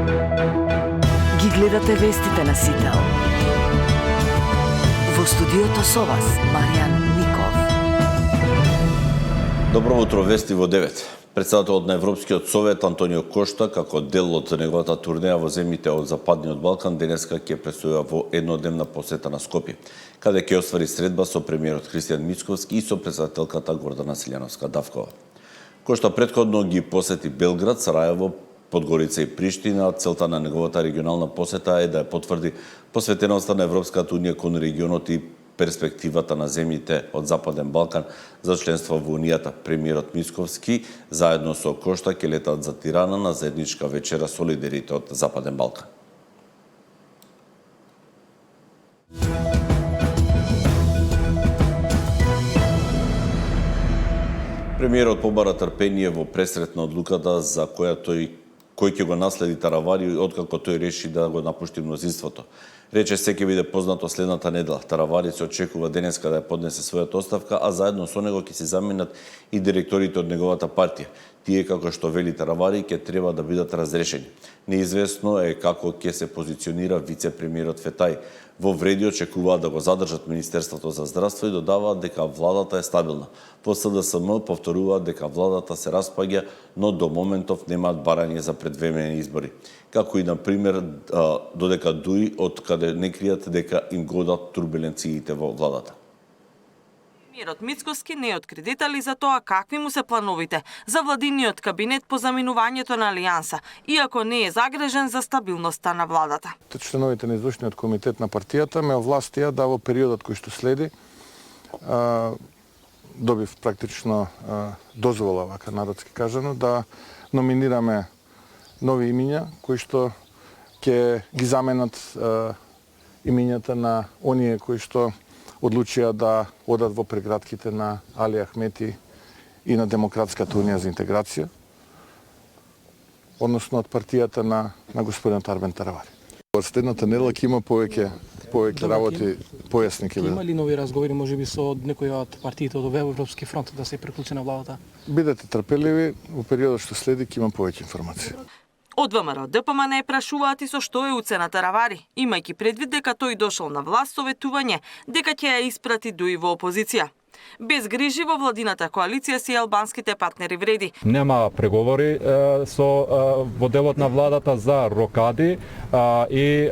Ги гледате вестите на Сител. Во студиото со вас, Маријан Ников. Добро утро, вести во 9. Председателот на Европскиот совет Антонио Кошта, како дел од неговата турнеја во земјите од Западниот Балкан, денеска ќе престојува во еднодневна посета на Скопје, каде ќе оствари средба со премиерот Христијан Мицковски и со председателката Гордана Силјановска-Давкова. Кошта претходно ги посети Белград, Сараево, Подгорица и Приштина. Целта на неговата регионална посета е да ја потврди посветеноста на Европската унија кон регионот и перспективата на земјите од Западен Балкан за членство во Унијата. Премиерот Мицковски заедно со Кошта ќе летат за Тирана на заедничка вечера со лидерите од Западен Балкан. Премиерот побара трпение во пресрет на одлуката за кој ќе го наследи Таравари откако тој реши да го напушти мнозинството. Рече се ќе биде познато следната недела. Таравари се очекува денеска да ја поднесе својата оставка, а заедно со него ќе се заменат и директорите од неговата партија. Тие, како што вели Таравари, ќе треба да бидат разрешени. Неизвестно е како ќе се позиционира вице-премиерот Фетај. Во вреди очекуваат да го задржат Министерството за здравство и додаваат дека владата е стабилна. По СДСМ повторуваат дека владата се распаѓа, но до моментов немаат барање за предвремени избори. Како и, на пример, додека ДУИ, од каде не кријат дека им годат турбуленциите во владата. Премиерот Мицковски не откри детали за тоа какви му се плановите за владиниот кабинет по заминувањето на Алијанса, иако не е загрежен за стабилноста на владата. Членовите на извршниот комитет на партијата ме овластија да во периодот кој што следи добив практично дозвола, вака народски кажано, да номинираме нови имиња кои што ќе ги заменат имињата на оние кои што одлучија да одат во прегратките на Али Ахмети и на Демократската унија за интеграција, односно од партијата на господин Арбен Таравари. Следната недела ќе има повеќе работи, појасни ќе бидат. Има ли нови разговори, можеби со некои од партиите од Европски фронт да се приклучи на владата? Бидете трпеливи, во периодот што следи ќе има повеќе информација. Од ВМРО ДПМН прашуваат и со што е уцена Таравари, имајќи предвид дека тој дошол на власт со ветување дека ќе ја испрати ДУИ во опозиција. Без грижи во владината коалиција си албанските партнери вреди. Нема преговори во делот на владата за рокади и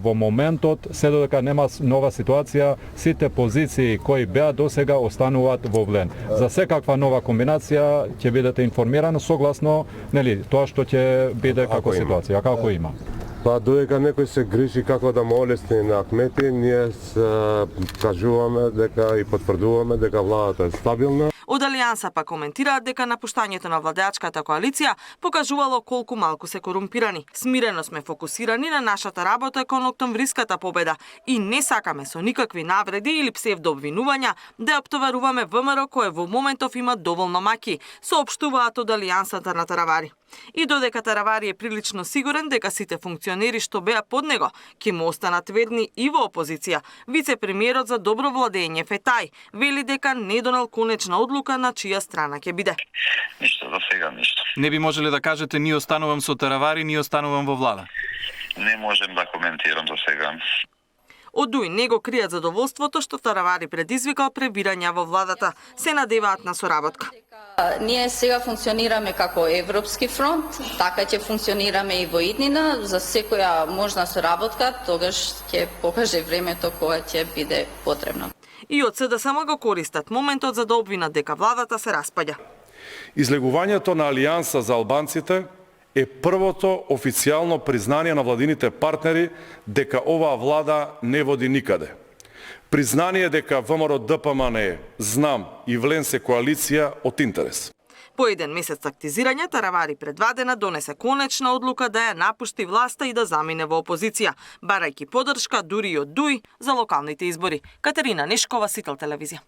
во моментот, се додека нема нова ситуација, сите позиции кои беа досега остануваат во влен. За секаква нова комбинација ќе бидете информирани согласно тоа што ќе биде како ситуација, како има. Па додека некој се грижи како да му олесни на Ахмети, ние кажуваме дека и потврдуваме дека владата е стабилна. Од Алијанса па коментираат дека напуштањето на владеачката коалиција покажувало колку малку се корумпирани. Смирено сме фокусирани на нашата работа кон октомвриската победа и не сакаме со никакви навреди или псевдообвинувања да оптоваруваме ВМРО кое во моментов има доволно маки, соопштуваат од Алијансата на Таравари. И додека Таравари е прилично сигурен дека сите функционери што беа под него ќе му останат верни и во опозиција, вице-премиерот за добро владење Фетај вели дека не донел конечна одлука на чија страна ќе биде. Ништо, за сега ништо. Не би можеле да кажете ние останувам со Таравари, ние останувам во влада? Не можем да коментирам за сега. Од ДУИ не го кријат задоволството што Таравари предизвикал пребирања во владата. Се надеваат на соработка. Ние сега функционираме како Европски фронт, така ќе функционираме и во иднина. За секоја можна соработка, тогаш ќе покаже времето кога ќе биде потребно. И од СДСМ го користат моментот за да обвинат дека владата се распаѓа. Излегувањето на Алијанса за албанците е првото официјално признание на владините партнери дека оваа влада не води никаде. Признание дека ВМРО ДПМН, ЗНАМ и Вленсе коалиција од интерес. По еден месец тактизирање, Таравари предвадена донесе конечна одлука да ја напушти власта и да замине во опозиција, барајќи поддршка дури и од ДУИ за локалните избори. Катерина Нешкова, Сител телевизија.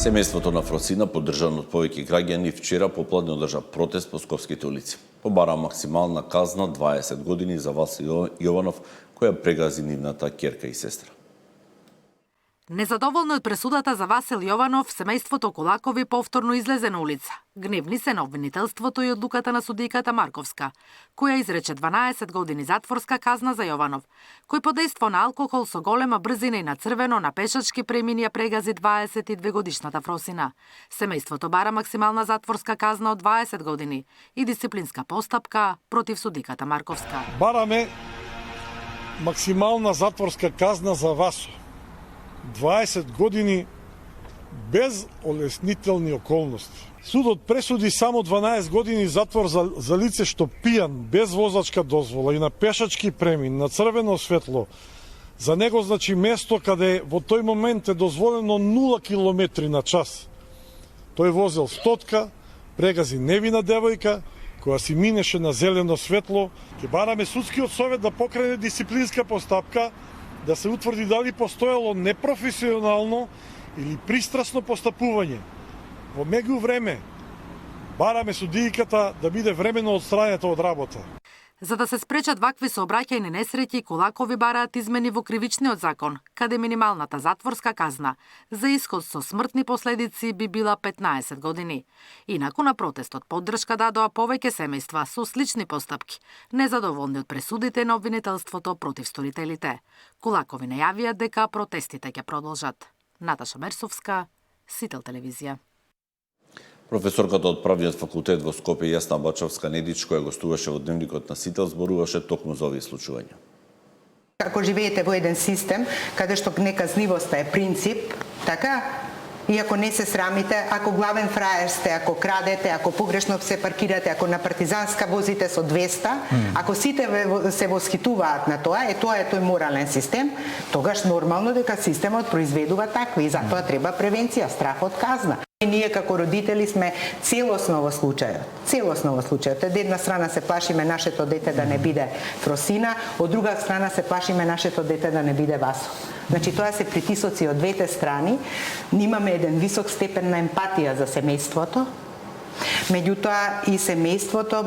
Семејството на Фросина, поддржано од повеќе граѓани, вчера попладне одржа протест по скопските улици. Побара максимална казна 20 години за Васил Јованов, која прегази нивната ќерка и сестра. Незадоволни од пресудата за Васил Јованов, семејството Кулакови повторно излезе на улица. Гневни се на обвинителството и одлуката на судијката Марковска, која изрече 12 години затворска казна за Јованов, кој подејство на алкохол со голема брзина и на црвено на пешачки премини ја прегази 22 годишната Фросина. Семејството бара максимална затворска казна од 20 години и дисциплинска постапка против судиката Марковска. Бараме максимална затворска казна за Васо. 20 години без олеснителни околности. Судот пресуди само 12 години затвор за лице што пијан, без возачка дозвола и на пешачки премин, на црвено светло. За него значи место каде во тој момент е дозволено 0 км на час. Тој возел стотка, прегази невина девојка, која си минеше на зелено светло. Ке бараме судскиот совет да покрене дисциплинска постапка, да се утврди дали постоело непрофесионално или пристрасно постапување. Во меѓувреме, бараме судијката да биде временно отстранета од работа. За да се спречат вакви сообраќајни несреќи, Кулакови бараат измени во кривичниот закон, каде минималната затворска казна за исход со смртни последици би била 15 години. Инаку на протестот поддршка дадоа повеќе семејства со слични постапки, незадоволни од пресудите на обвинителството против сторителите. Кулакови најавија дека протестите ќе продолжат. Наташа Мерсовска, Сител телевизија. Професорката од Правниот факултет во Скопје Јасна Бачовска-Недич, која гостуваше во Дневникот на Сител, зборуваше токму за овие случувања. Ако живеете во еден систем, каде што неказливоста е принцип, така, и ако не се срамите, ако главен фраер сте, ако крадете, ако погрешно се паркирате, ако на партизанска возите со 200, ако сите се восхитуваат на тоа е тој морален систем, тогаш нормално дека системот произведува такви и затоа треба превенција, страх од казна. Ние како родители сме целосно во случајот. Целосно во случајот. Од една страна се плашиме нашето дете да не биде Фросина, од друга страна се плашиме нашето дете да не биде Васо. Значи тоа се притисоци од двете страни. Имаме еден висок степен на емпатија за семејството. Меѓутоа и семејството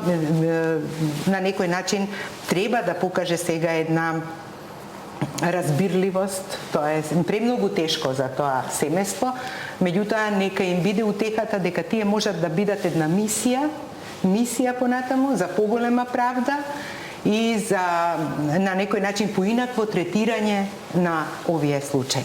на некој начин треба да покаже сега една разбирливост, тоа е премногу тешко за тоа семејство, меѓутоа нека им биде утехата дека тие можат да бидат една мисија понатаму за поголема правда и за на некој начин поинакво третирање на овие случаи.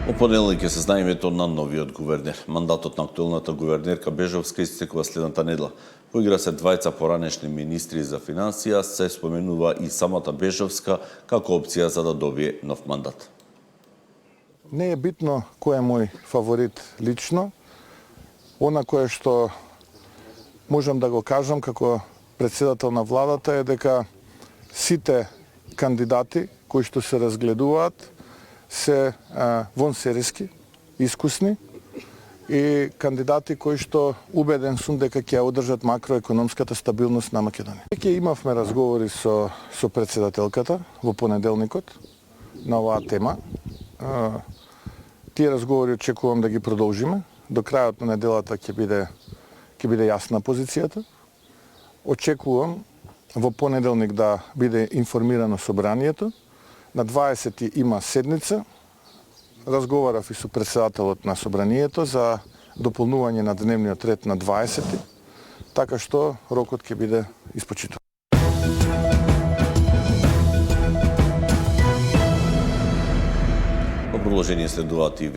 Во понеделник ќе се знае името на новиот гувернер. Мандатот на актуелната гувернерка Бежовска истекува следната недела. Поигра се двајца поранешни министри за финансија, се споменува и самата Бежовска како опција за да добие нов мандат. Не е битно кој е мој фаворит лично. Она кое што можам да го кажам како председател на владата е дека сите кандидати кои што се разгледуваат се вонсериски, искусни и кандидати кои што убеден сум дека ќе одржат макроекономската стабилност на Македонија. Веќе имавме разговори со председателката во понеделникот на оваа тема. Тие разговори очекувам да ги продолжиме. До крајот на неделата ќе биде јасна позицијата. Очекувам во понеделник да биде информирано собранието. На 20 има седница. Разговарав и со председателот на собранието за дополнување на дневниот ред на 20, така што рокот ќе биде испочитуван. Во продолжение следуваат и